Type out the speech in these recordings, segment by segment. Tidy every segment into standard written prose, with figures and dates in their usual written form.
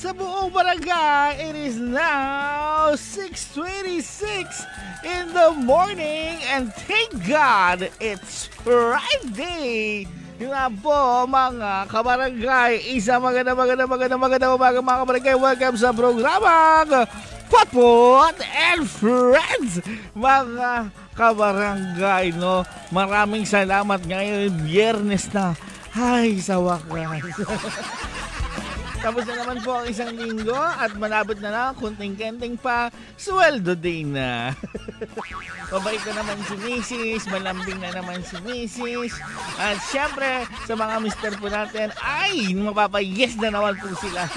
sa buong barangay. It is now 6:26 in the morning and thank God it's Friday. Yung nga po mga kabarangay, isang magandang umaga mga kabarangay. Welcome sa programang Potpot and Friends. Mga kabarangay, no? Maraming salamat ngayon. Biyernes na. Ay, sa wakas. Tapos na naman po ang isang linggo at malabot na lang, kunting-kenting pa, sweldo din na. Mabait na naman si Mrs., malambing na naman si Mrs. At syempre, sa mga mister po natin, ay, mapapayes na naman po sila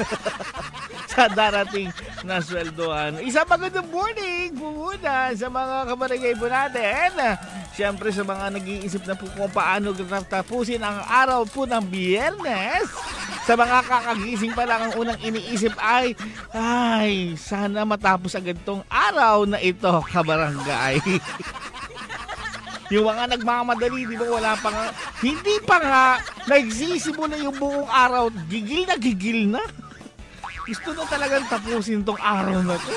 sa darating na sweldohan. Isang magandang morning po muna sa mga kabarangay po natin. Syempre, sa mga nag-iisip na po kung paano tapusin ang araw po ng Biyernes. Sa mga kakagising pa lang, ang unang iniisip ay sana matapos agad tong araw na ito, kabarangay. Yung mga nagmamadali, di ba, wala pa nga, hindi pa nga, nagsisimula yung buong araw, gigil na. Gusto na talagang tapusin tong araw na to.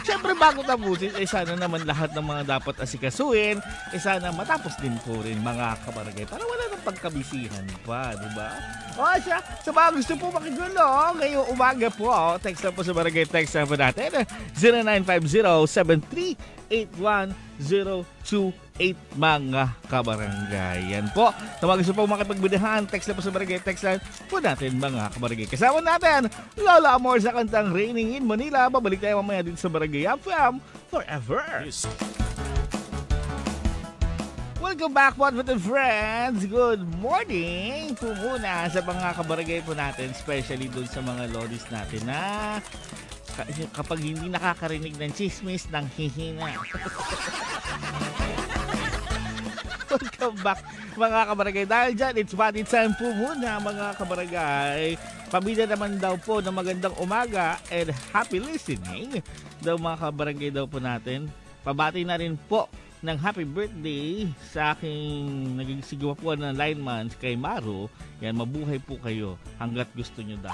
Siyempre, bago tapusin, sana naman lahat ng mga dapat asikasuin, sana matapos din po rin mga kabarangay para wala nang pagkabisihan pa, di ba? O siya, sa mga gusto po makigulo, ngayong umaga po, text lang po sa barangay text po natin, 0950-7381-028 mga kabarangay. Yan po, sa mga gusto po makipagbidahan, text lang po sa barangay text lang po natin mga kabarangay. Kasama natin, Lola Amor sa kantang Raining in Manila. Babalik tayo mamaya dito sa barangay FM Forever. Welcome back, what with the friends. Good morning po muna sa mga kabarangay po natin, especially doon sa mga lodis natin na kapag hindi nakakarinig ng chismis, ng hihina. Welcome back mga kabarangay. Dahil dyan, it's party time po muna mga kabarangay. Pamilya naman daw po ng magandang umaga and happy listening daw mga kabarangay daw po natin. Pabati na rin po ng happy birthday sa aking naging sigwapuan na lineman kay Maru. Yan, mabuhay po kayo hanggat gusto nyo daw.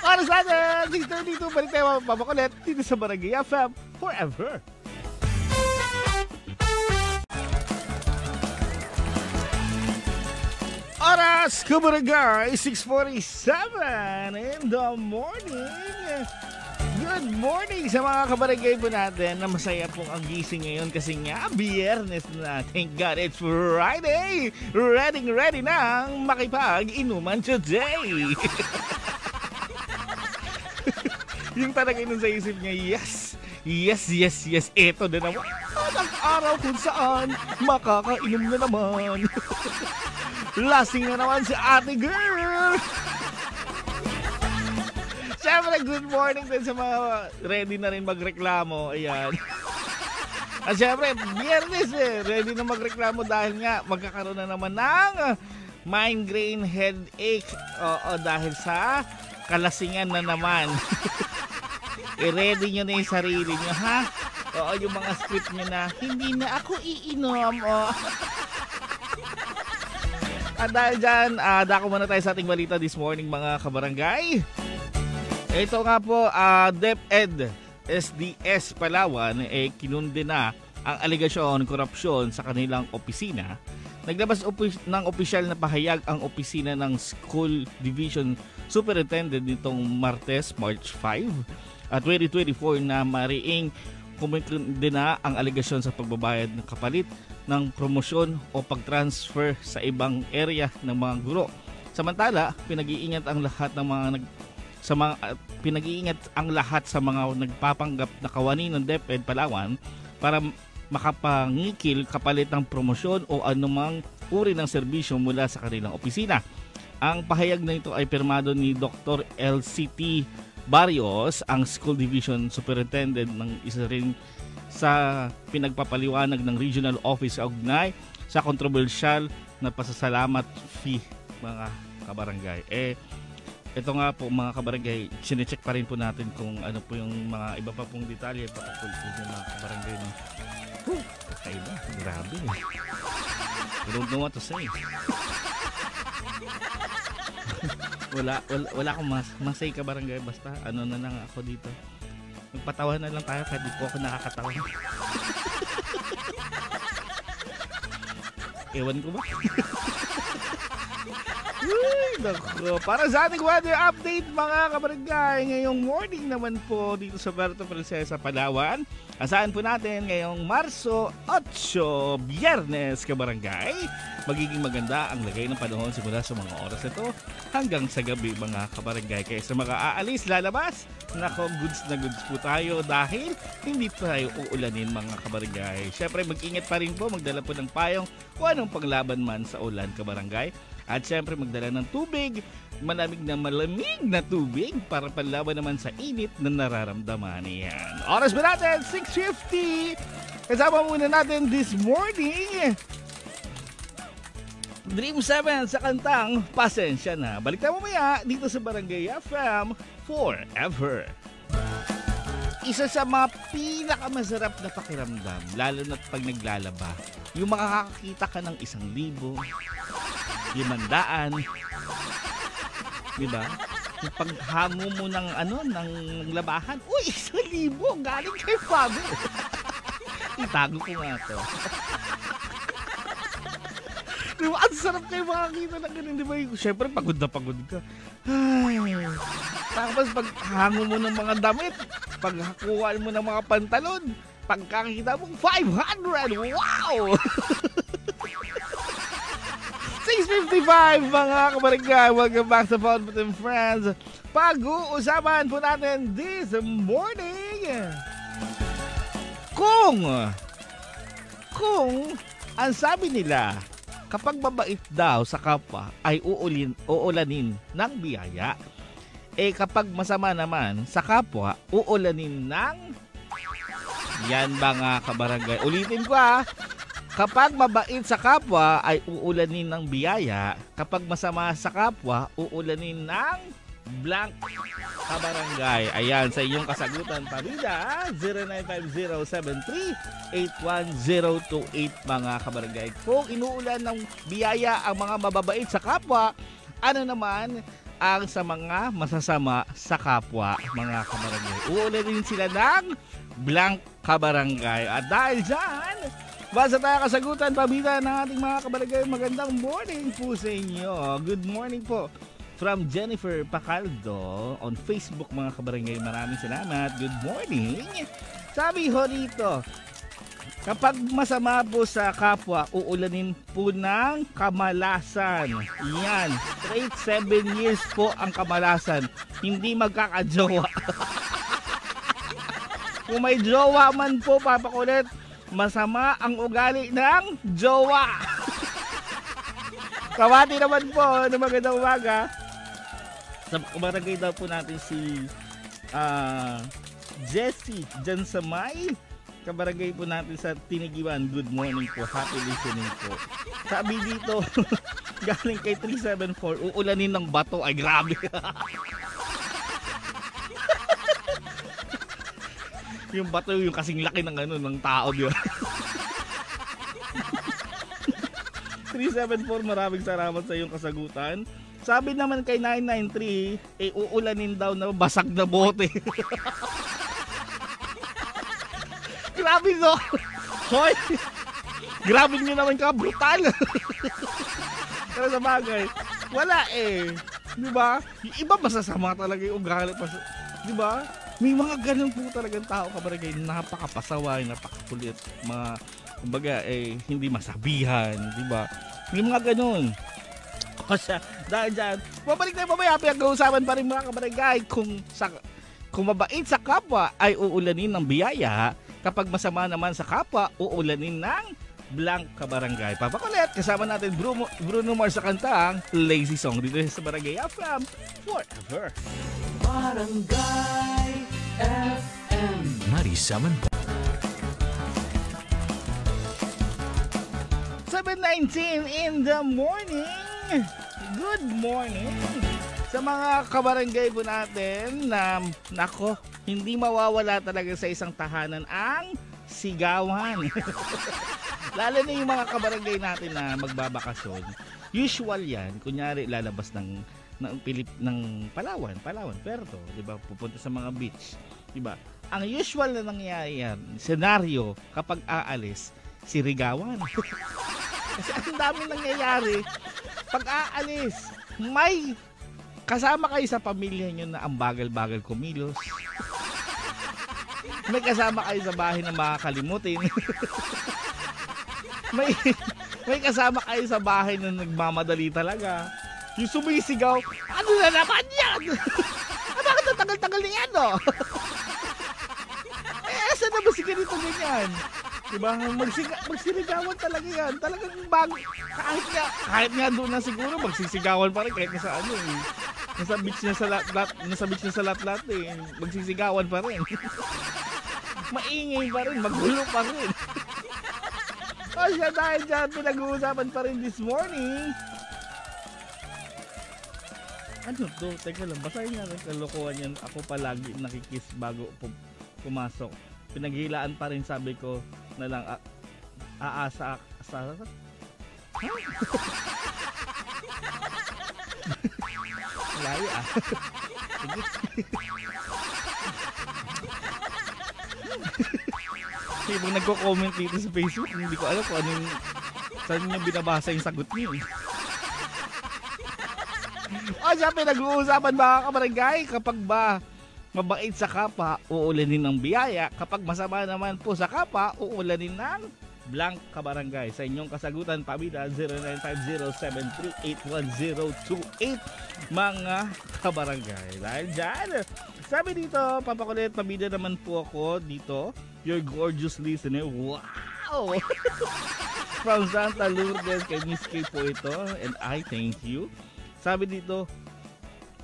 Oras natin, 6:32, balik tayo mapakulit dito sa Barangay FM Forever. Oras, kabarangay, 6:47 in the morning. Good morning sa mga kabarangay po natin na masaya pong ang gising ngayon kasi nga Biyernes na. Thank God it's Friday. Ready nang makipag-inuman today. Yung talaga yun sa isip niya, yes. Ito na naman ang araw kung saan makakainom na naman. Lasing na naman si ate girl. Siyempre, good morning din sa mga ready na rin magreklamo. Ayan. At siyempre, Biyernes ready na magreklamo dahil nga magkakaroon na naman ng migraine headache. Oo, dahil sa kalasingan na naman. I-ready nyo na yung sarili nyo, ha? Oo, yung mga script nyo na, hindi na ako iinom. At dahil dyan, dako muna tayo sa ating balita this morning, mga kabarangay. Ito nga po, DepEd SDS Palawan kinundi na ang aligasyon korupsyon sa kanilang opisina. Naglabas ng opisyal na pahayag ang opisina ng School Division Superintendent nitong Martes, March 5, 2024 na mariing kumikundi na ang aligasyon sa pagbabayad ng kapalit ng promosyon o pag-transfer sa ibang area ng mga guro. Samantala, pinag-iingat ang lahat sa mga nagpapanggap na kawani ng DepEd Palawan para makapangikil kapalit ng promosyon o anumang uri ng serbisyo mula sa kanilang opisina. Ang pahayag na ito ay pirmado ni Dr. LCT Barrios, ang School Division Superintendent ng isa rin sa pinagpapaliwanag ng Regional Office kaugnay sa kontrobersyal na pasasalamat fee mga kabarangay. Ito nga po mga kabarangay, sinecheck pa rin po natin kung ano po yung mga iba pa pong detalye patungkol po ng mga kabarangay. Kakaiba, grabe. I don't know what to say. Wala akong masay ka barangay. Basta ano na lang ako dito. Magpatawa na lang tayo kahit di po ako nakakatawa. Ewan ko ba? Uy, nako. Para sa ating weather update mga kabarangay, ngayong morning naman po dito sa Puerto Princesa, Palawan. Asahan po natin ngayong Marso 8, Biyernes kabarangay. Magiging maganda ang lagay ng panahon simula sa mga oras ito hanggang sa gabi mga kabarangay. Kaya sa mga aalis, lalabas, nako, goods na goods po tayo dahil hindi tayo uulanin mga kabarangay. Syempre mag-ingat pa rin po, magdala po ng payong kung anong panglaban man sa ulan kabarangay. At syempre magdala ng tubig, malamig na tubig para panlaban naman sa init na nararamdaman niyan. Oras ba natin? 6:50! Kasama muna natin this morning Dream 7 sa kantang Pasensya Na. Balik tayo mamaya dito sa Barangay FM Forever. Isa sa mga pinakamasarap na pakiramdam, lalo na't pag naglalaba, yung makakakita ka ng 1,000, 500, di ba? Yung paghango mo ng ng labahan, uy, 1,000 galing kay Fago. Itago ko nga to. Di ba? Ang sarap kayo makakita ng ganun, di ba? Siyempre, pagod na pagod ka. Ay. Tapos paghango mo ng mga damit, paghakuha mo ng mga pantalon, pagkakita mo, 500! Wow! 6:55 mga kabarangay, welcome back sa Pod with Friends. Pag-uusapan po natin this morning kung ang sabi nila, kapag mabait daw sa kapwa ay uulanin ng biyaya, kapag masama naman sa kapwa, uulanin ng yan mga kabarangay. Ulitin ko kapag mabait sa kapwa ay uulanin ng biyaya, kapag masama sa kapwa, uulanin ng blank kabarangay. Ayan, sa inyong kasagutan, pamilya, 095073810028 mga kabarangay. Kung inuulan ng biyaya ang mga mababait sa kapwa, ano naman ang sa mga masasama sa kapwa mga kabarangay? Uulanin sila ng blank kabarangay. At dahil dyan, basta tayo kasagutan, pamilya ng ating mga kabarangay, magandang morning po sa inyo. Good morning po from Jennifer Pacaldo on Facebook mga kabarangay. Maraming salamat. Good morning. Sabi ho dito, kapag masama po sa kapwa, uulanin po ng kamalasan. Yan. Straight 7 years po ang kamalasan. Hindi magkakajowa. Kung may jowa man po, papakulit, masama ang ugali ng jowa. Kawati naman po ng magandang umaga. Sa kabarangay daw po natin si Jessie dyan sa may kabarangay po natin sa Tinigiwan. Good morning po, happy listening po. Sabi dito galing kay 374, uulanin ng bato. Ay grabe. Yung bato yung kasing laki ng ng tao, di ba? 374, maraming salamat sa iyong kasagutan. Sabi naman kay 993, uulanin daw na basag na bote. Grabe no. Hoy. Grabe niyo naman ka, brutal. Pero sa bagay, wala Di ba? Yung iba masasama talaga yung ugali pa. Di ba? May mga ganun po talagang tao kabarangay, napakapasaway, napakakulit, kumbaga hindi masabihan, di ba? May mga ganun. Kasi dahil dyan, babalik tayo mamaya, pinag-uusapan pa rin mga kabarangay kung mabait sa kapwa ay uulanin ng biyaya, kapag masama naman sa kapwa, uulanin ng blank kabarangay. Papakulit, kasama natin Bruno Mars sa kantang Lazy Song dito sa Barangay FM Forever. Barangay FM 97. 7:19 in the morning. Good morning sa mga kabarangay po natin na nako, hindi mawawala talaga sa isang tahanan ang sigawan. Lalo na yung mga kabarangay natin na magbabakasyon. Usual yan, kunyari lalabas ng ng Palawan, Puerto, 'di ba? Pupunta sa mga beach, 'di ba? Ang usual na nangyayari senaryo kapag aalis, sirigawan. Kasi ang dami nangyayari pag aalis. May kasama kayo sa pamilya nyo na ang bagal-bagal kumilos. May kasama kayo sa bahay na makakalimutin. may kasama kayo sa bahay na nagmamadali talaga. Yung sumisigaw, ano na naman yan? Bakit ang tagal-tagal na yan, no? Asa na ba si ganito ganyan? Diba? Magsiligawan talaga yan. Talagang bago. Kahit nga doon na siguro, magsisigawan pa rin kahit nasa ano eh. Nasa beach na sa lat-lat eh. Magsisigawan pa rin. Maingay pa rin, magulo pa rin. O siya, dahil dyan, pinag-uusapan pa rin this morning. Ano to? Teka lang, basahin nga rin kalokohan yan. Ako palagi nakikiss bago pumasok. Pinaghilaan pa rin, sabi ko na lang aasa sa layo sige. Ibang nagko-comment dito sa Facebook, hindi ko alam kung anong saan niya binabasa yung sagot niyo. O siya, pinag-uusapan mga kabarangay, kapag ba mabait sa kapwa, uulanin ng biyaya. Kapag masama naman po sa kapwa, uulanin ng blank kabarangay. Sa inyong kasagutan, pabida 0950-738-1028 mga kabarangay. Dahil dyan, sabi dito, papakulit, pabida naman po ako dito. Your gorgeous listener. Wow! From Santa Lourdes, kay Miss K po ito. And I thank you. Sabi dito,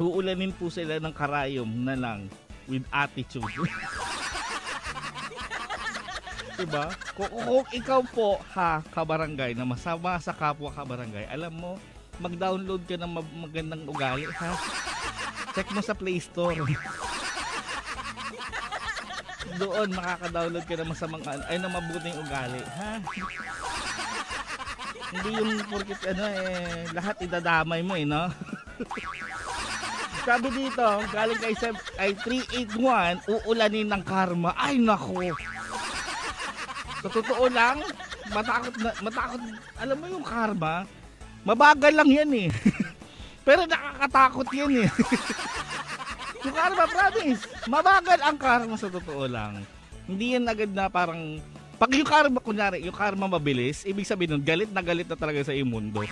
uulanin po sila ng karayom na lang with attitude. Diba? Kung ikaw po, kabarangay, na masama sa kapwa kabarangay, alam mo, mag-download ka ng magandang ugali, ha? Check mo sa Play Store. Doon makaka-download ka ng masamang, na mabuting ugali, ha? Hindi yung porkit lahat idadamay mo no? Sabi dito, galing kay 381, uulanin ng karma. Ay nako. Sa totoo lang, matakot, alam mo yung karma, mabagal lang yan eh. Pero nakakatakot yan eh. Yung karma, promise, mabagal ang karma sa totoo lang. Hindi yan agad na parang, pag yung karma, kunyari, yung karma mabilis, ibig sabihin nun, galit na talaga sa iyong mundo.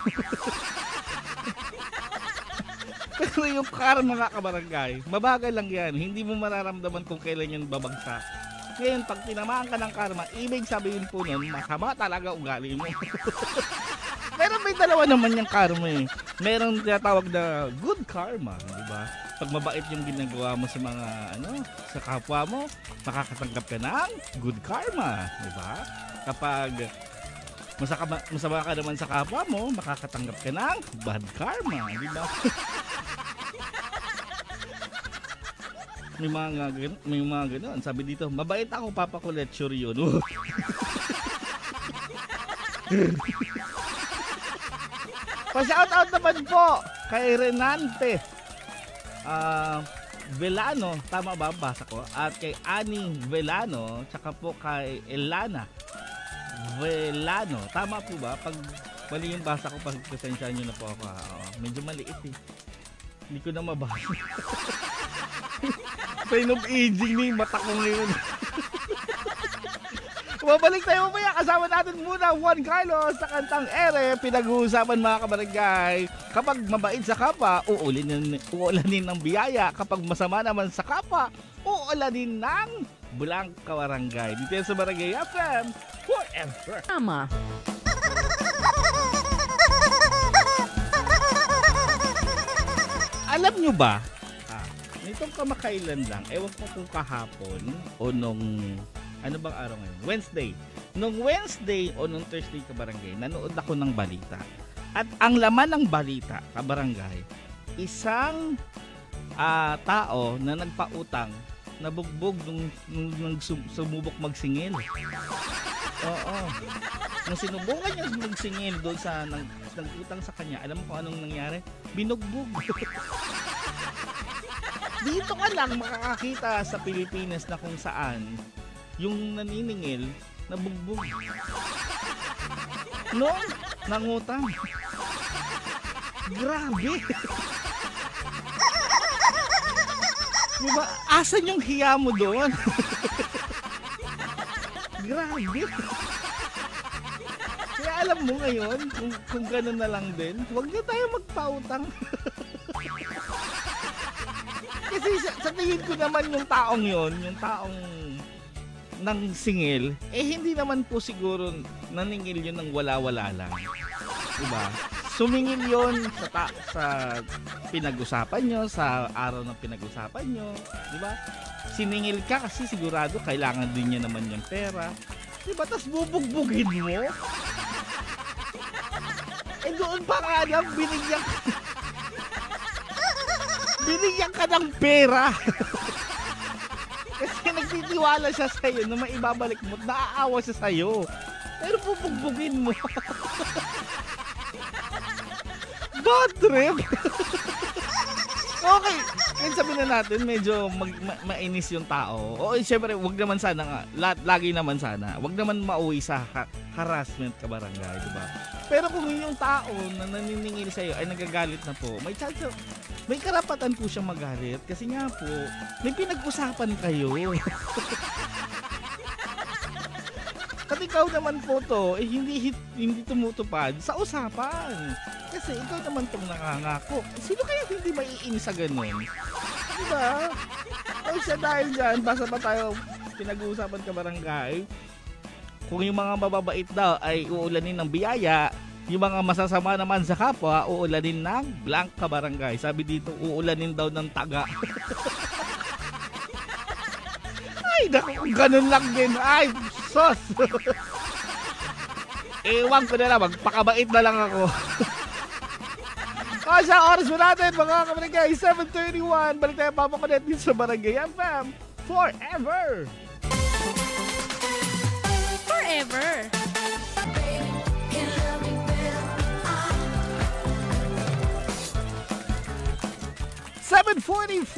Pero yung karma nga kabarangay, mabagal lang yan. Hindi mo mararamdaman kung kailan yan babagsak. Ngayon, pag tinamaan ka ng karma, ibig sabihin po nun, masama talaga ugali mo. Pero may dalawa naman yung karma eh. Meron tinatawag na good karma, di ba? Pag mabait yung ginagawa mo sa mga, sa kapwa mo, makakatanggap ka ng good karma, di ba? Kapag masama ka naman sa kapwa mo, makakatanggap ka ng bad karma, di ba? May mga ganoon. Sabi dito, mabait ako, papakulit, sure yun. Pa-shoutout naman po kay Renante Velano, tama ba basa ko? At kay Ani Velano, tsaka po kay Elana Velano. Tama po ba? Pag mali yung basa ko, pagpasensya nyo na po ako. Medyo maliit eh. Hindi ko na mabasa. Sign of aging ni mata ko ngayon. Babalik tayo mamaya. Kasama natin muna Juan Carlos sa kantang Ere. Pinag-uusapan mga kabarangay. Kapag mabait sa kapwa, uulanin ng biyaya. Kapag masama naman sa kapwa, uulanin ng Bulang Kabarangay. Dito sa Barangay FM forever. Tama. Alam nyo ba, nitong kamakailan lang, ewan ko kung kahapon o nung, ano bang araw ngayon? Wednesday. Nung Wednesday o nung Thursday kabarangay, nanood ako ng balita. At ang laman ng balita, kabarangay, isang tao na nagpautang, nabugbog nung sumubok magsingil. Oo. Nung sinubukan niya magsingil doon sa nagutang sa kanya, alam mo kung anong nangyari? Binugbog. Dito ka lang makakakita sa Pilipinas na kung saan yung naniningil nabugbog. No? Nangutang. Grabe. Diba? Asan yung hiya mo doon? Grabe. Kaya alam mo ngayon, kung gano'n na lang din, huwag na tayo magpautang. Kasi sa tingin ko naman yung taong yon, yung taong nang singil, hindi naman po siguro naningil yun ng wala-wala lang. Diba? Sumingil yun sa pinag-usapan nyo, sa araw ng pinag-usapan nyo. Diba? Siningil ka kasi sigurado kailangan din niya naman yung pera. Diba? Tapos bubugbugin mo. Doon pa nga lang, binigyan ka ng pera. Kasi nagtitiwala siya sa'yo na maibabalik mo, naaawa siya sa'yo. Pero bubugbugin mo. Bad trip. Okay, kaya sabihin na natin medyo mainis yung tao. O syempre, wag naman sana nga, lagi naman sana, wag naman mauwi sa harassment ka barangay, diba? Pero kung yung tao na naniningil sa'yo ay nagagalit na po, may karapatan po siyang magalit kasi nga po, may pinag-usapan kayo. At ikaw naman po to, hindi tumutupad sa usapan. Kasi ikaw naman tong nangangako. Sino kaya hindi maiinis sa ganun? Diba? O siya dahil dyan, basta pa tayo pinag-uusapan ka barangay, kung yung mga mababait daw ay uulanin ng biyaya, yung mga masasama naman sa kapwa, uulanin ng blank ka barangay. Sabi dito, uulanin daw ng taga. Ay, naku, ganun lang din. Ay, sos! Ewan ko na lang, magpakabait na lang ako. O siya, oras mo natin, mga kabarangay, 7:31. Balik tayo, papakulit dito sa Barangay FM. Forever! Forever! 7:44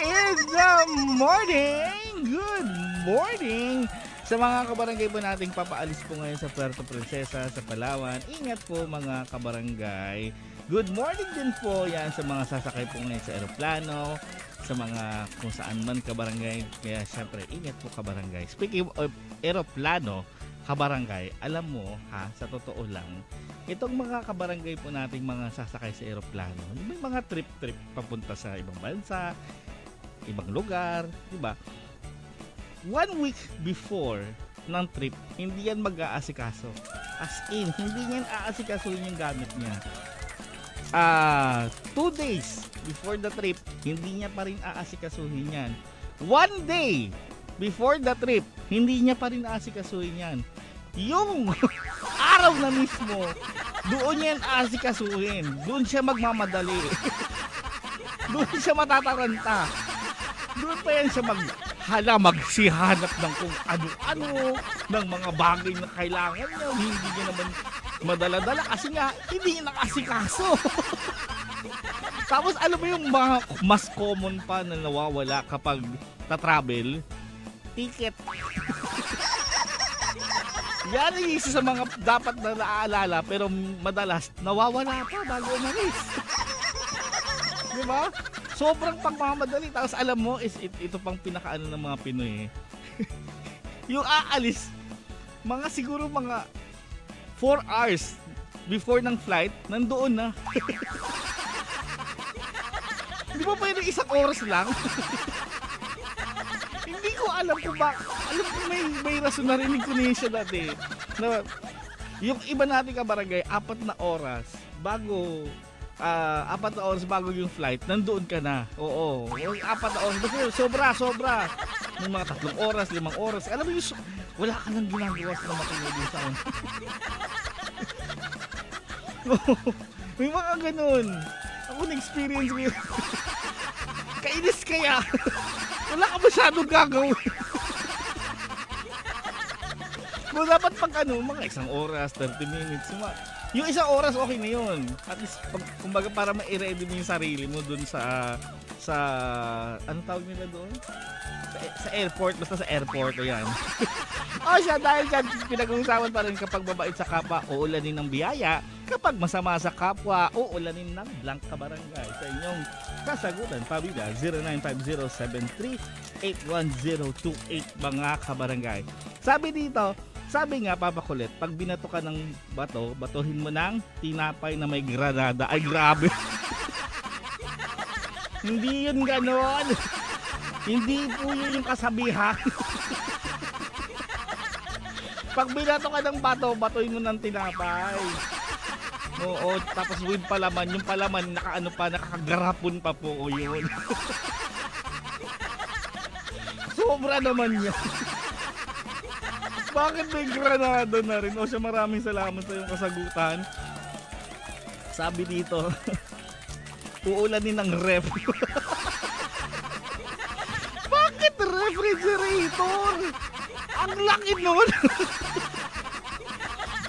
in the morning. Good morning sa mga kabarangay po nating papaalis po ngayon sa Puerto Princesa sa Palawan. Ingat po mga kabarangay. Good morning din po yan sa mga sasakay po ngayon sa eroplano, sa mga kung saan man kabarangay. Kaya syempre ingat po kabarangay. Speaking of eroplano, kabarangay, alam mo ha, sa totoo lang, itong mga kabarangay po nating mga sasakay sa eroplano, may mga trip-trip papunta sa ibang bansa, ibang lugar, di ba? 1 week before ng trip, hindi yan mag-aasikaso. As in, hindi yan aasikasuhin yung gamit niya. 2 days before the trip, hindi niya pa rin aasikasuhin yan. 1 day before the trip, hindi niya pa rin aasikasuhin yan. Yung araw na mismo, doon yan aasikasuhin. Doon siya magmamadali. Doon siya matataranta. Doon pa yan siya magsihanap ng kung ano-ano, ng mga bagay na kailangan niya. Hindi niya naman madala-dala kasi nga, hindi niya nakasikaso. Tapos alam mo yung mga mas common pa na nawawala kapag ta-travel, ticket. Yan ang isa sa mga dapat na naaalala pero madalas nawawala pa bago umalis. Diba? Sobrang pagmamadali. Tapos alam mo, ito pang pinakaano ng mga Pinoy. Yung aalis, siguro mga 4 hours before ng flight, nandoon na. Di ba pwede 1 oras lang? Hindi ko alam kung alam ko may rason, narinig ko niya siya dati. Na, yung iba natin kabarangay, 4 na oras bago yung flight, nandoon ka na. Oo. 4 na oras. Sobra. May mga 3 oras, 5 oras. Alam mo yung, wala ka nang ginagawa sa matulog yung sound. May mga ganun. Ako na-experience ko yun. Kainis kaya. Wala ka masyadong gagawin. Kung dapat pag mga isang oras, 30 minutes, yung isang oras okay na yun. At least, kumbaga para ma-ready mo yung sarili mo dun sa anong tawag nila doon? Sa airport, basta sa airport, o yan. O siya, dahil dyan, pinag-uusapan pa rin kapag mabait sa kapwa, uulanin ng biyaya. Kapag masama sa kapwa, uulanin ng blank kabarangay. Sa inyong kasagutan, pabida, 0950-73-81028, mga kabarangay. Sabi nga, Papa Kulit, pag binato ka ng bato, batuhin mo ng tinapay na may granada. Ay, grabe. Hindi yun ganon. Hindi po yun yung kasabihan. Pag binato ka ng bato, batuhin mo ng tinapay. Oo, tapos with palaman, yung palaman nakagarapon pa po yun. Sobra naman yan. Bakit may granada na rin? O siya, maraming salamat sa iyong kasagutan. Sabi dito, uulanin ng ref. Bakit refrigerator? Ang laki nun.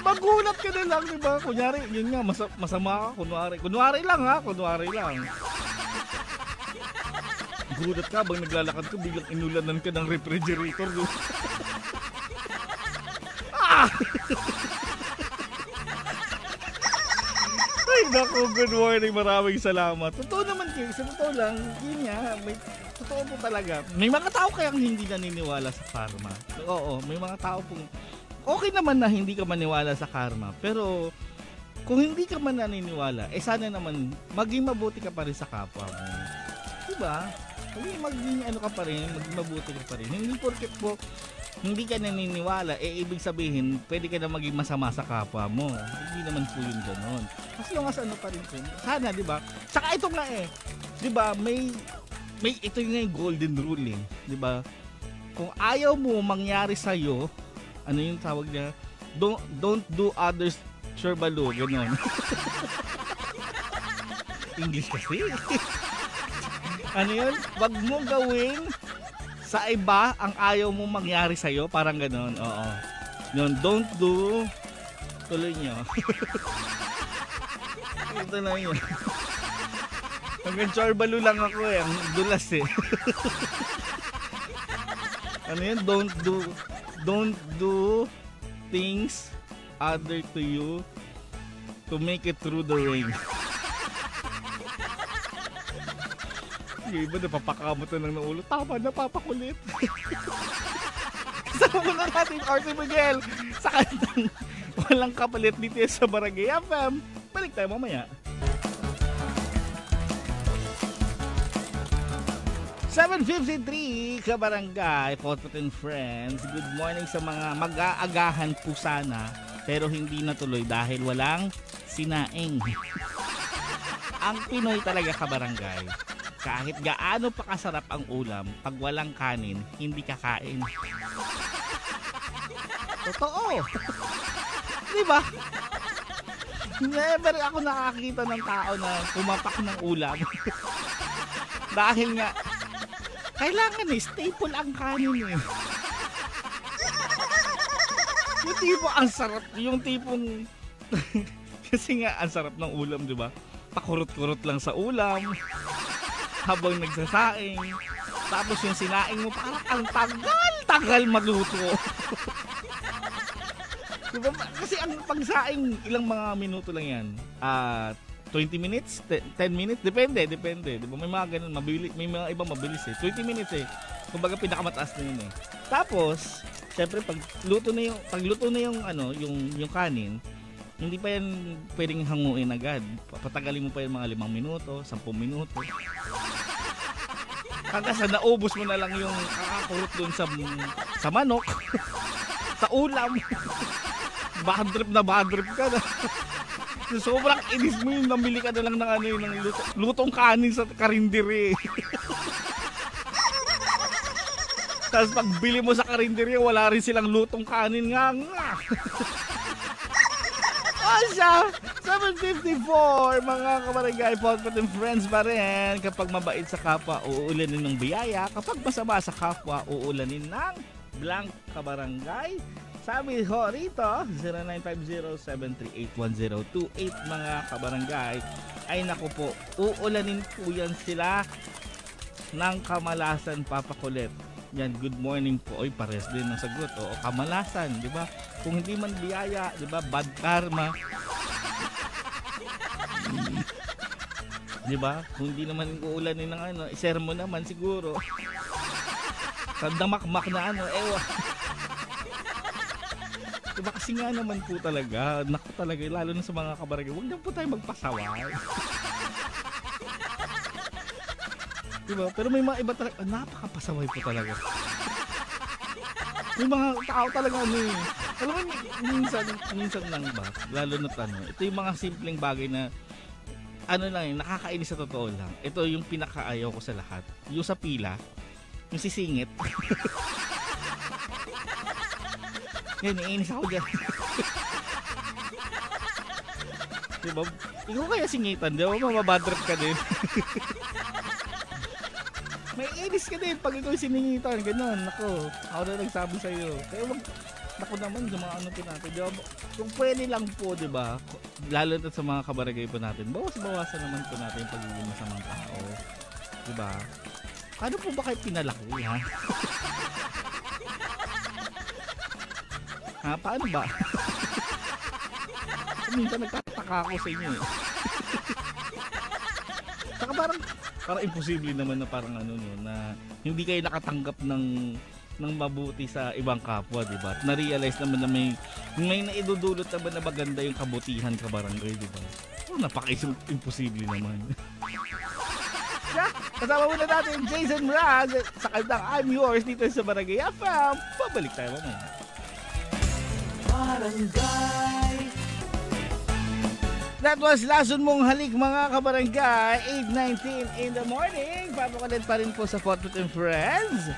Magulat ka na lang, diba? Kunyari, yun nga, masama ka. Kunwari lang. Gulat ka, bang naglalakad ka, biglang inulanan ka ng refrigerator. Ay, naku, good morning. Maraming salamat. Totoo naman kayo. Sa totoo lang, yun nga, totoo po talaga. May mga tao kayang hindi naniniwala sa karma. Oo, may mga tao pong okay naman na hindi ka maniwala sa karma. Pero kung hindi ka man naniniwala, sana naman maging mabuti ka pa rin sa kapwa mo. Diba? Maging ano ka pa rin, maging mabuti ka pa rin. Hindi porket po hindi ka naniniwala, ibig sabihin, pwede ka na maging masama sa kapwa mo. Hindi naman po yun gano'n. Kasi yung ano pa rin po. Sana, di ba? Saka ito nga di ba, may ito yung golden rule di ba? Kung ayaw mo mangyari sa'yo, ano yung tawag niya? Don't do others sherbalo, gano'n. English kasi. Ano yun? Wag mo gawin sa iba ang ayaw mong mangyari sa'yo, parang gano'n. Oo. Yun, don't do. Tuloy nyo. Ito na yun. Hanggang charbalo lang ako ang dulas Ano yun? Don't do things other to you to make it through the rain. Yung iba napapakamot na lang ng ulo. Tama na, Papa Kulit. Kasama na natin Arthur Miguel sa kantang Walang Kapalit dito sa Barangay FM. Balik tayo mamaya. 7:53 Kabarangay, Potpotin Friends. Good morning sa mga mag-aagahan po sana, pero hindi natuloy dahil walang sinaing. Ang Pinoy talaga, Kabarangay, kahit gaano pa kasarap ang ulam, pag walang kanin, hindi kakain. Totoo. Diba? Never ako nakakita ng tao na pumapak ng ulam. Dahil nga, kailangan staple ang kanin Yung tipo ang sarap, yung tipong kasi nga ang sarap ng ulam, diba? Pakurot-kurot lang sa ulam habang nagsasaing. Tapos yung sinaing mo, parang ang tagal magluto. Diba? Kasi ang pagsaing, ilang mga minuto lang yan. 20 minutes? 10 minutes? Depende. Diba? May mga ganun, may mga ibang mabilis 20 minutes Kumbaga pinakamataas na yun Tapos, syempre pag luto na yung kanin, hindi pa yan pwedeng hanguin agad. Patagalin mo pa yung mga 5 minuto, 10 minuto. Hanggang sa naubos mo na lang yung kakakurot dun sa manok, sa ulam. Bad trip ka na. Sobrang inis mo yung namili ka na lang ng lutong kanin sa karinderi. Tapos pagbili mo sa karinderi, wala rin silang lutong kanin nga. Asya, 7:54 mga kabarangay, Potpotin Friends pa rin. Kapag mabait sa kapwa, uulanin ng biyaya. Kapag masama sa kapwa, uulanin ng blank kabarangay. Sabi ho rito, 0950-738-1028 mga kabarangay, ay naku po, uulanin po yan sila ng kamalasan, Papa Kulit. Yan, good morning po. Oy, pares din ang sagot. Oo, kamalasan, di ba? Kung hindi man biyaya, di ba? Bad karma. Di ba? Kung hindi naman uulanin ng ano, isermo naman siguro. Sandamakmak na ano, ewa. Diba kasi nga naman po talaga, naku talaga, lalo na sa mga kabarangay, huwag na po tayo magpasaway. Diba? Pero may mga iba talaga, napakapasaway po talaga. May mga tao talaga ano eh. Alam mo, minsan lang ba, lalo na ano, ito yung mga simpleng bagay na, ano lang eh, nakakainis sa totoo lang. Ito yung pinakaayaw ko sa lahat. Yung sa pila, yung sisingit. Yan, iinis ako dyan. Diba? Ikaw kaya singitan, di ba? Mababadrop ka din. May inis ka din pag ikaw siningitan. Ganon, ako. Ako na nagsabi sa'yo. Kaya wag, ako naman, sa mga ano po natin. Diba? Kung pwede lang po, diba? Lalo na sa mga kabarangay po natin, bawas-bawasan naman po natin yung pagiging masamang tao. Diba? Ano po ba kayo pinalaki, ha? Ha? Paano ba? Minsan nagtataka ako sa inyo eh. Saka parang imposible naman na parang ano no, na hindi kayo nakatanggap ng mabuti sa ibang kapwa, di ba? Na-realize naman na may naidudulot naman na maganda yung kabutihan kabarangay, di ba? Oh, napaka-imposible naman. Yeah, kasama muna natin Jason Mraz sa kantang I'm Yours dito sa Barangay FM. Pabalik tayo mamaya. Barangay. That was Lason Mong Halik mga kabarangay, 8:19 in the morning. Papakulit pa rin po sa Potpot and Friends.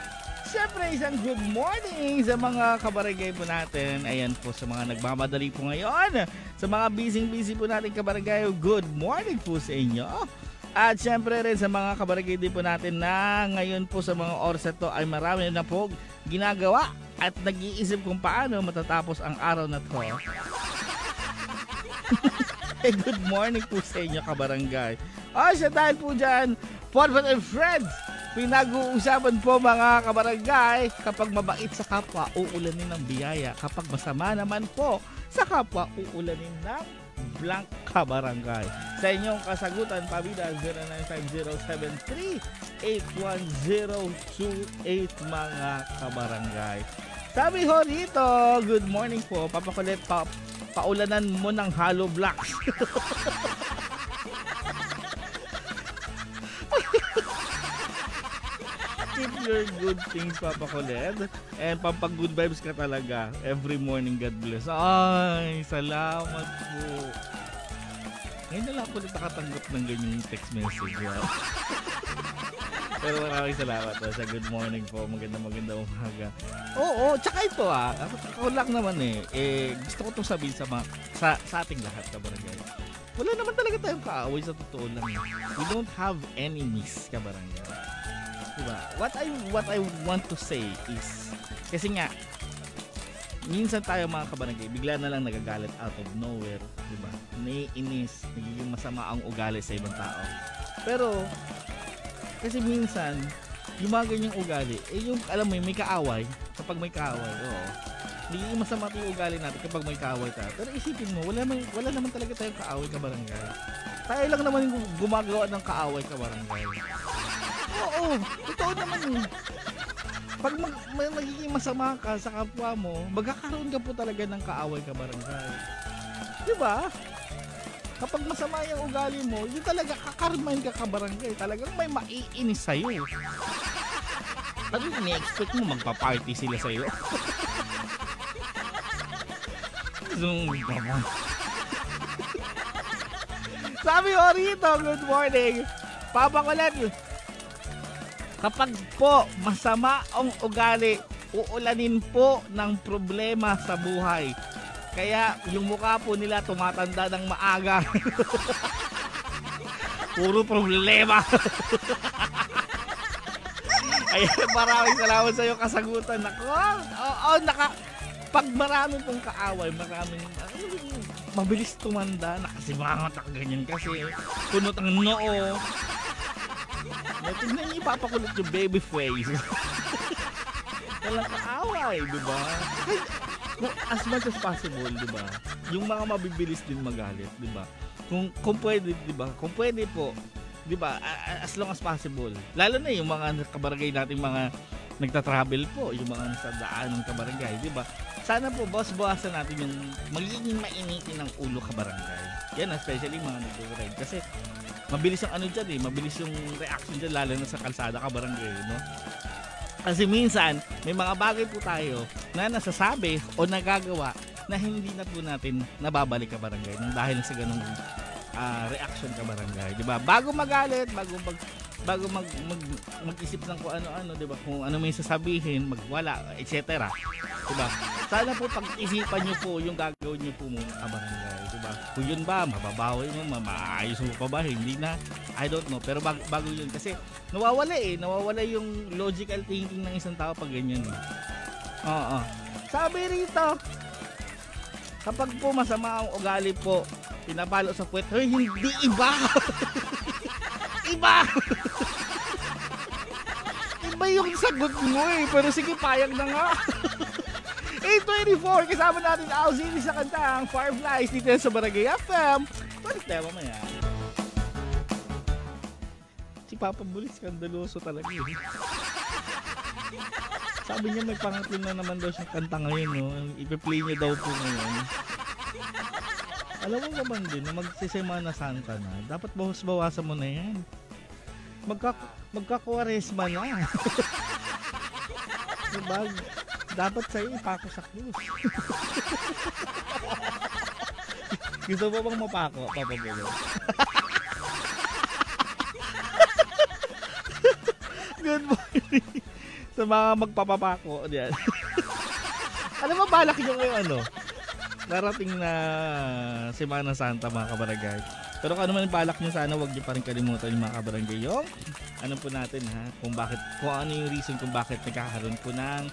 Siyempre isang good morning sa mga kabarangay po natin. Ayan po sa mga nagmamadali po ngayon. Sa mga busy po natin kabarangay, good morning po sa inyo. At siyempre rin sa mga kabarangay din po natin na ngayon po sa mga oras ito ay marami na po ginagawa at nag-iisip kung paano matatapos ang araw na to. Good morning po sa inyo kabarangay. Sa dahil po dyan, Potpot and Friends, pinag-uusapan po mga kabarangay, kapag mabait sa kapwa, uulanin ng biyaya. Kapag masama naman po sa kapwa, uulanin ng blank kabarangay. Sa inyong kasagutan, pabida 0950-738-1028 mga kabarangay. Sabi ho dito, good morning po, Papakulit, paulanan mo ng hollow blocks. Keep your good things, Papakulit. And pampag-good vibes ka talaga. Every morning, God bless. Ay, salamat po. Ngayon na lang ako nakatanggap ng ganyang text message. Pero maraming salamat sa good morning po. Maganda umaga. Oo, tsaka ito ako lang naman gusto ko itong sabihin sa ating lahat kabarangay. Wala naman talaga tayong kaaway sa totoo lang. We don't have enemies kabarangay. Diba? What I want to say is, kasi nga, minsan tayo mga kabarangay, bigla na lang nagagalit out of nowhere, diba? Naiinis, nagiging masama ang ugali sa ibang tao. Pero, kasi minsan, yung mga ganyang ugali, yung alam mo may kaaway, kapag may kaaway, nagiging masama yung ugali natin kapag may kaaway tayo. Pero isipin mo, wala naman talaga tayong kaaway kabarangay. Tayo lang naman yung gumagawa ng kaaway kabarangay. Oo, totoo naman yun. Pag magiging masama ka sa kapwa mo, magkakaroon ka po talaga ng kaaway kabarangay. Diba? Kapag masama yung ugali mo, yun talaga kakarmahin ka kabarangay. Talagang may maiinis sa'yo. Ano yung ni-expect mo? Magpa-party sila sa'yo? Sabi ko rito, good morning. Papakulit. Kapag po masama ang ugali, uulanin po ng problema sa buhay. Kaya yung mukha po nila tumatanda ng maaga. Puro problema. Ayan, maraming salamat sa iyo kasagutan. pag marami pong kaaway, mabilis tumanda, nakasimangat na ganyan kasi punot ang noo. Tignan niyo, ipapakulot yung baby face. Walang kaaway, di ba? As much as possible, di ba? Yung mga mabibilis din magalit, di ba? Kung pwede, di ba? Kung pwede po, di ba? As long as possible. Lalo na yung mga kabarangay nating mga nagta-travel po, yung mga nasa daan ng kabarangay, di ba? Sana po, bawasan natin yung magiging mainitin ng ulo kabarangay. Yan, especially mga nag-ride. Kasi mabilis yung ano dyan mabilis yung reaction dyan, lalo na sa kalsada kabarangay, no? Kasi minsan, may mga bagay po tayo na nasasabi o nagagawa na hindi na po natin nababalik kabarangay nang dahil sa ganung reaction kabarangay, di ba? Bago magalit, bago mag-isip ng kung ano-ano, di ba? Kung ano may sasabihin, magwala, etc. Di ba? Sana po pag-isipan nyo po yung gagawin nyo po muna kabarangay, di ba? Kung yun ba, mababawi mo, maayos mo pa ba? Hindi na, I don't know. Pero bago yun, kasi nawawala yung logical thinking ng isang tao pag ganyan. Oo. Sabi rito, kapag po masama ang ugali po, pinapalo sa puwet, hindi iba. Iba. Iba yung sagot mo pero sige, payag na nga. 8:24, kasama natin Alzini sa kantang Fireflies dito sa Barangay FM. Balik tayo mamaya. Si Papa Bulis, skandaloso talaga Sabi niya may pangatlo na naman daw siyang kanta ngayon, no? Ipe-play niya daw po ngayon. Alam mo naman din na magsisemana Santa na, dapat bawasan mo na yan. Magka-Kwaresma na. Diba? Dapat sa'yo ipako sa krus. Gusto mo bang mapako, Papa Bulo? Good morning sa mga magpapapako diyan. Alam mo, balak nyo ngayon darating na Semana Santa mga kabarangay. Pero kung ano man balak nyo, sana wag nyo pa rin kalimutan yung mga kabarangay yung ano po natin kung ano yung reason kung bakit nagkakaroon po ng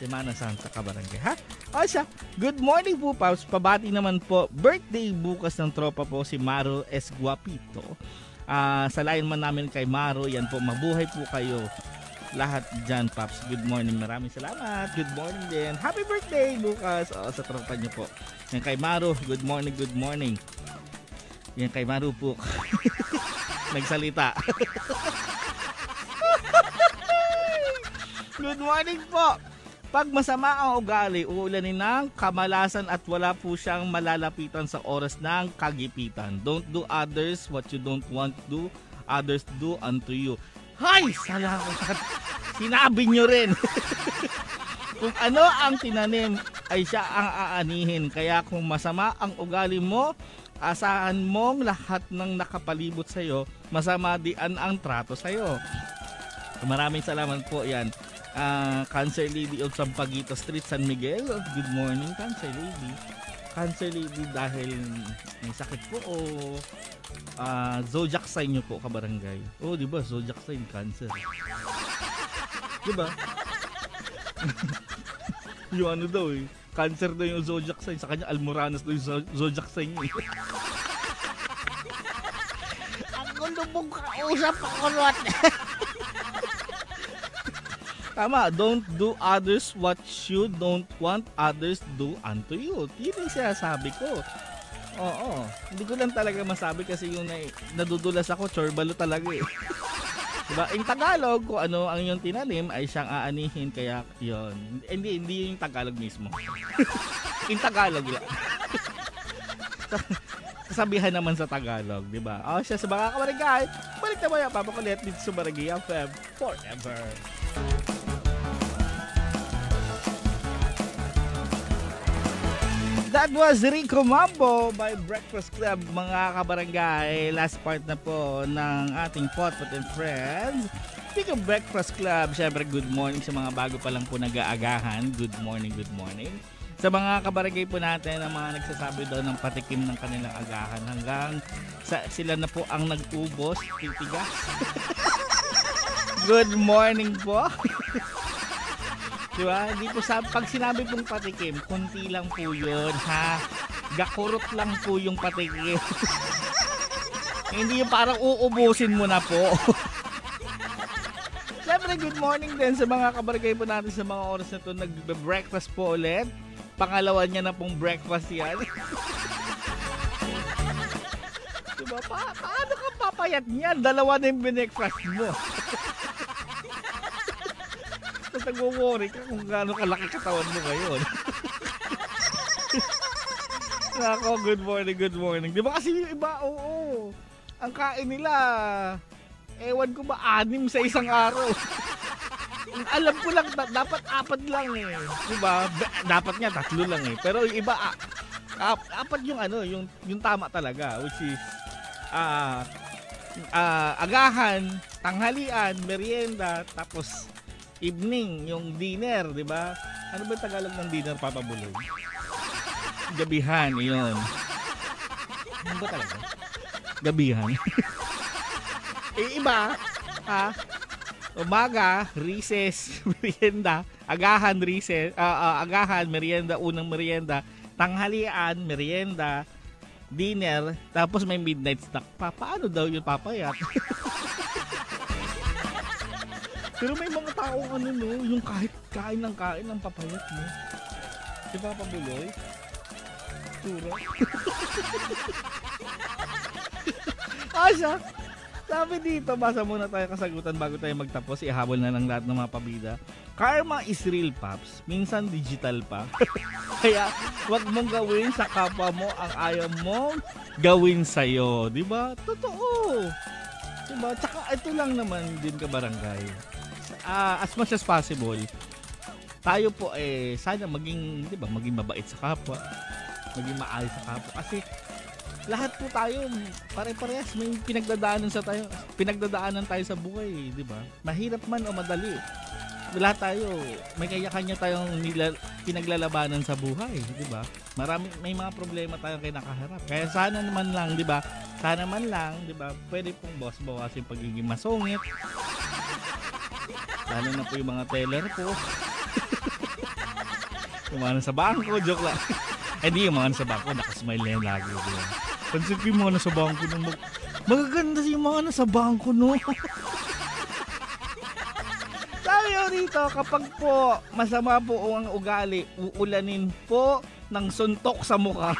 Semana Santa kabarangay O siya, good morning po Paps. Pabati naman po, birthday bukas ng tropa po si Maro S. Guapito. Sa line man namin kay Maro, yan po, mabuhay po kayo lahat dyan, Paps. Good morning, maraming salamat. Good morning din. Happy birthday bukas sa tropa nyo po. Yan kay Maro, good morning. Yan kay Maro po. Nagsalita. Good morning po. Pag masama ang ugali, uulanin ng kamalasan at wala po siyang malalapitan sa oras ng kagipitan. Don't do others what you don't want to do, others do unto you. Hay! Salamat! Sinabi nyo rin. Kung ano ang tinanim ay siya ang aanihin. Kaya kung masama ang ugali mo, asahan mong lahat ng nakapalibot sa'yo, masama dian ang trato sa'yo. Maraming salamat po yan. Cancer Lady of Sampaguita Street, San Miguel. Good morning, Cancer Lady. Cancer Lady dahil may sakit po o zodiac sign nyo po kabarangay. Oh, di ba? Zodiac sign, Cancer. Di ba? Yung ano daw Cancer daw yung zodiac sign. Sa kanya, Almoranas daw yung zodiac sign niya. Ang gulo mong kausap ako lot. Tama, don't do others what you don't want others do unto you. Yun yung sinasabi ko. Oo. Hindi ko lang talaga masabi kasi yung nadudulas ako, chorbalo talaga Diba? In Tagalog, kung ano ang yung tinanim ay siyang aanihin, kaya yun. Hindi yung Tagalog mismo. In Tagalog lang. Kasabihan naman sa Tagalog, diba? O siya sa mga kabarangay, balik na mo yan, papakulit dito sa Barangay FM forever. That was Rico Mambo by Breakfast Club, mga kabarangay. Last part na po ng ating Potpot and Friends. Speaking of Breakfast Club, syempre good morning sa mga bago pa lang po nag-aagahan. Good morning. Sa mga kabarangay po natin na mga nagsasabi daw ng patikim ng kanilang agahan hanggang sila na po ang nag-ubos, titigas. Good morning po. Diba? Hindi po pag sinabi pong patikim, kunti lang po yun, ha? Gakurot lang po yung patikim. Hindi yung parang uubusin mo na po. Siyempre, good morning din sa mga kabarangay po natin sa mga oras na ito. Nag-breakfast po ulit. Pangalawa niya na pong breakfast yan. Diba? Paano ka papayat niyan? Dalawa na yung breakfast mo. Nag-worry ka kung gaano kalaki katawan mo ngayon. Nako, good morning. Di ba kasi yung iba, oo. Ang kain nila, ewan ko ba, 6 sa isang araw. Alam ko lang, dapat 4 lang eh. Di ba? Dapat nga 3 lang eh. Pero yung iba, 4 yung ano, yung tama talaga. Which is, agahan, tanghalian, merienda, tapos evening, yung dinner, di ba? Ano ba Tagalog ng dinner, Papa Buloy? Gabihan, yun. Ano ba talaga? Gabihan. Iba, umaga, recess, merienda, agahan, recess, agahan, merienda, unang merienda, tanghalian, merienda, dinner, tapos may midnight snack pa. Paano daw yun papayat? Pero may mga taong ano no, yung kahit kain ng papayat mo. Di ba, Pabuloy? Tura. Asya, sabi dito, basa muna tayo kasagutan bago tayo magtapos. Ihabol na ng lahat ng mga pabida. Karma is real, Paps. Minsan digital pa. Kaya, wag mong gawin sa kapwa mo ang ayaw mong gawin sa'yo. Di ba? Totoo. Di ba? Tsaka ito lang naman din ka barangay. As much as possible, tayo po sana maging, 'di ba, maging mabait sa kapwa, maging maayos sa kapwa kasi lahat po tayo pare-parehas may pinagdadaanan tayo sa buhay, 'di ba? Mahirap man o madali. Lahat tayo may kanya-kanya tayong pinaglalabanan sa buhay, 'di ba? May mga problema tayong kinakaharap. Kaya sana naman lang, 'di ba? Sana man lang, 'di ba? Pwede pong bawasin pagiging masungit. Lalo na po yung mga teller po. Yung mga nasa bangko, joke lang. Hindi, yung mga nasa bangko, nakasmile na yung lagi. Pansin ko yung mga nasa bangko. Magaganda yung mga nasa bangko, no? Sabi ko rito, kapag po masama po ang ugali, uulanin po ng suntok sa mukha.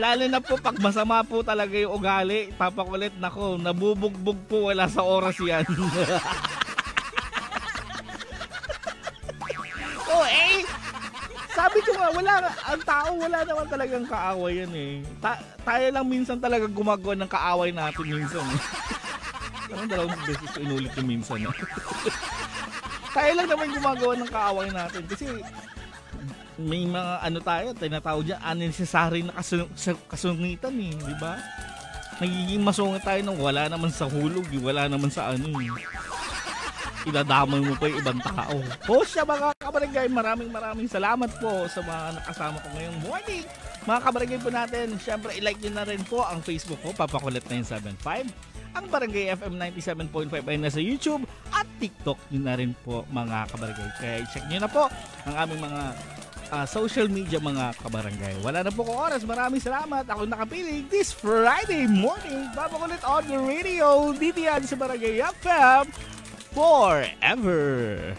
Lalo na po pag masama po talaga yung ugali, papakulit, nako, nabubugbog po, wala sa oras yan. Sabi ko nga, ang tao wala naman talagang kaaway yan eh. Tayo lang minsan talaga gumagawa ng kaaway natin minsan eh. Parang 2 beses ko inulit yung minsan eh. Tayo lang naman gumagawa ng kaaway natin kasi may mga tayo, tinatawag dyan, unnecessary na kasungitan eh, di ba? Nagiging masungit tayo nang wala naman sa hulog, wala naman sa idadamay mo pa yung ibang tao. Po siya mga kabarangay, maraming salamat po sa mga nakasama ko ngayong morning. Mga kabarangay po natin, syempre i-like nyo na rin po ang Facebook ko, Papakulit975. Ang Barangay FM 97.5 ay nasa YouTube at TikTok nyo na rin po mga kabarangay. Kaya check nyo na po ang aming mga social media mga kabarangay. Wala na po kong oras. Maraming salamat. Ako nakapiling this Friday morning. Papakulit on the radio. Dito yan sa Barangay FM forever.